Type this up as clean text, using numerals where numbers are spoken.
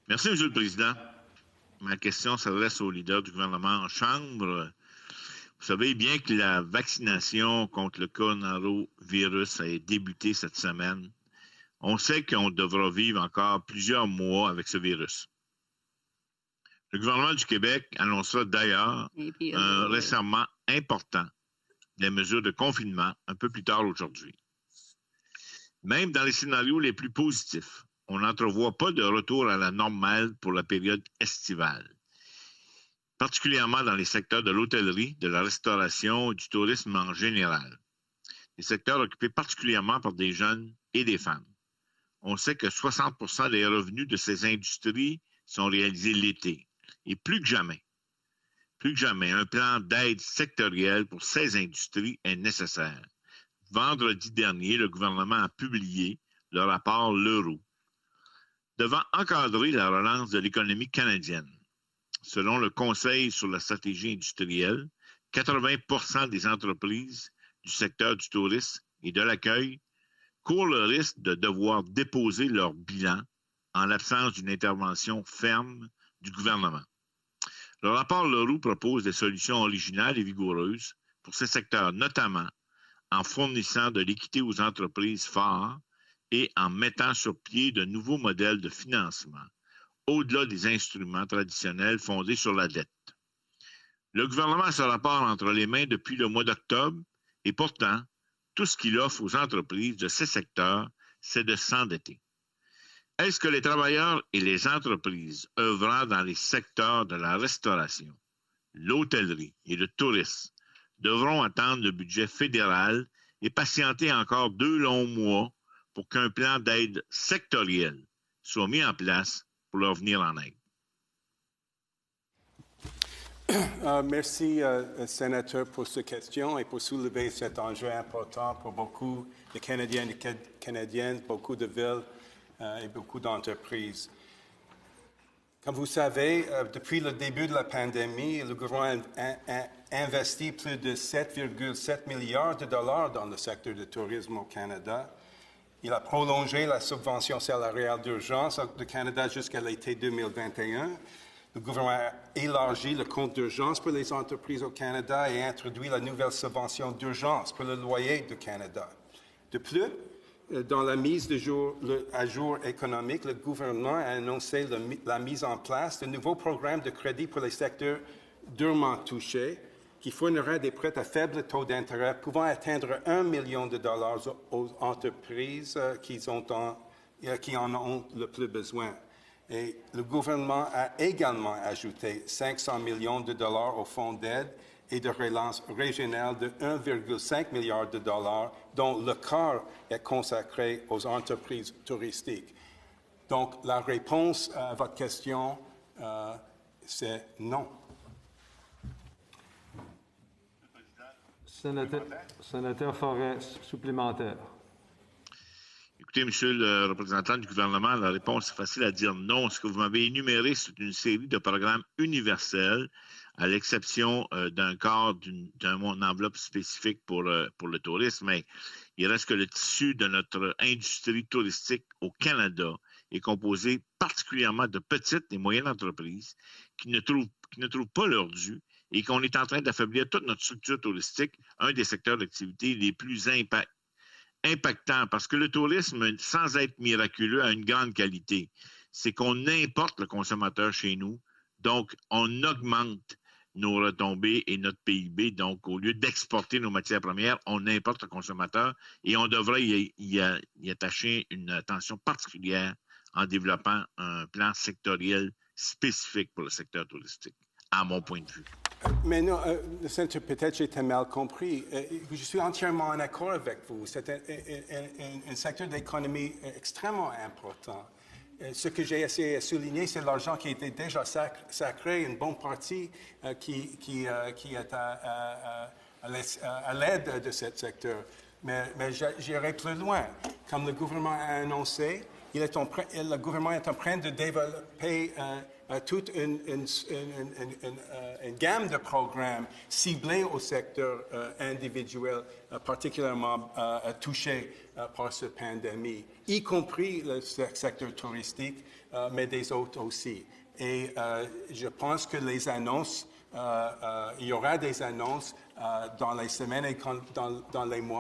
Merci, M. le Président. Ma question s'adresse au leader du gouvernement en Chambre. Vous savez bien que la vaccination contre le coronavirus a débuté cette semaine. On sait qu'on devra vivre encore plusieurs mois avec ce virus. Le gouvernement du Québec annoncera d'ailleurs un resserrement important des mesures de confinement un peu plus tard aujourd'hui. Même dans les scénarios les plus positifs, on n'entrevoit pas de retour à la normale pour la période estivale, particulièrement dans les secteurs de l'hôtellerie, de la restauration et du tourisme en général. Des secteurs occupés particulièrement par des jeunes et des femmes. On sait que 60% des revenus de ces industries sont réalisés l'été. Et plus que jamais, un plan d'aide sectorielle pour ces industries est nécessaire. Vendredi dernier, le gouvernement a publié le rapport Leroux devant encadrer la relance de l'économie canadienne. Selon le Conseil sur la stratégie industrielle, 80% des entreprises du secteur du tourisme et de l'accueil courent le risque de devoir déposer leur bilan en l'absence d'une intervention ferme du gouvernement. Le rapport Leroux propose des solutions originales et vigoureuses pour ces secteurs, notamment en fournissant de l'équité aux entreprises phares et en mettant sur pied de nouveaux modèles de financement, au-delà des instruments traditionnels fondés sur la dette. Le gouvernement a ce rapport entre les mains depuis le mois d'octobre et pourtant, tout ce qu'il offre aux entreprises de ces secteurs, c'est de s'endetter. Est-ce que les travailleurs et les entreprises œuvrant dans les secteurs de la restauration, l'hôtellerie et le tourisme devront attendre le budget fédéral et patienter encore 2 longs mois pour qu'un plan d'aide sectoriel soit mis en place pour leur venir en aide? Merci, sénateur, pour cette question et pour soulever cet enjeu important pour beaucoup de Canadiens et Canadiennes, beaucoup de villes et beaucoup d'entreprises. Comme vous savez, depuis le début de la pandémie, le gouvernement a investi plus de 7,7 milliards de dollars dans le secteur du tourisme au Canada. Il a prolongé la subvention salariale d'urgence du Canada jusqu'à l'été 2021. Le gouvernement a élargi le compte d'urgence pour les entreprises au Canada et a introduit la nouvelle subvention d'urgence pour le loyer du Canada. De plus, dans la mise à jour économique, le gouvernement a annoncé la mise en place de nouveaux programmes de crédit pour les secteurs durement touchés qui fournira des prêts à faible taux d'intérêt pouvant atteindre 1 million de dollars aux entreprises qui en ont le plus besoin. Et le gouvernement a également ajouté 500 millions de dollars au fonds d'aide et de relance régionale de 1,5 milliard de dollars, dont le quart est consacré aux entreprises touristiques. Donc, la réponse à votre question, c'est non. Sénateur Forêt, supplémentaire. Écoutez, Monsieur le représentant du gouvernement, la réponse est facile à dire non. Ce que vous m'avez énuméré, c'est une série de programmes universels, à l'exception d'un quart d'une enveloppe spécifique pour le tourisme. Mais il reste que le tissu de notre industrie touristique au Canada est composé particulièrement de petites et moyennes entreprises qui ne trouvent pas leur dû et qu'on est en train d'affaiblir toute notre structure touristique, un des secteurs d'activité les plus impactants, parce que le tourisme, sans être miraculeux, a une grande qualité. C'est qu'on importe le consommateur chez nous, donc on augmente nos retombées et notre PIB. Donc, au lieu d'exporter nos matières premières, on importe le consommateur et on devrait y attacher une attention particulière en développant un plan sectoriel spécifique pour le secteur touristique, à mon point de vue. Mais non, peut-être j'ai été mal compris. Je suis entièrement en accord avec vous. C'est un secteur d'économie extrêmement important. Ce que j'ai essayé de souligner, c'est l'argent qui était déjà sacré, une bonne partie qui est à l'aide de ce secteur. Mais j'irai plus loin. Comme le gouvernement a annoncé, le gouvernement est en train de développer toute une gamme de programmes ciblés au secteur individuel, particulièrement touché par cette pandémie, y compris le secteur touristique, mais des autres aussi. Et je pense que les annonces, il y aura des annonces dans les semaines et dans les mois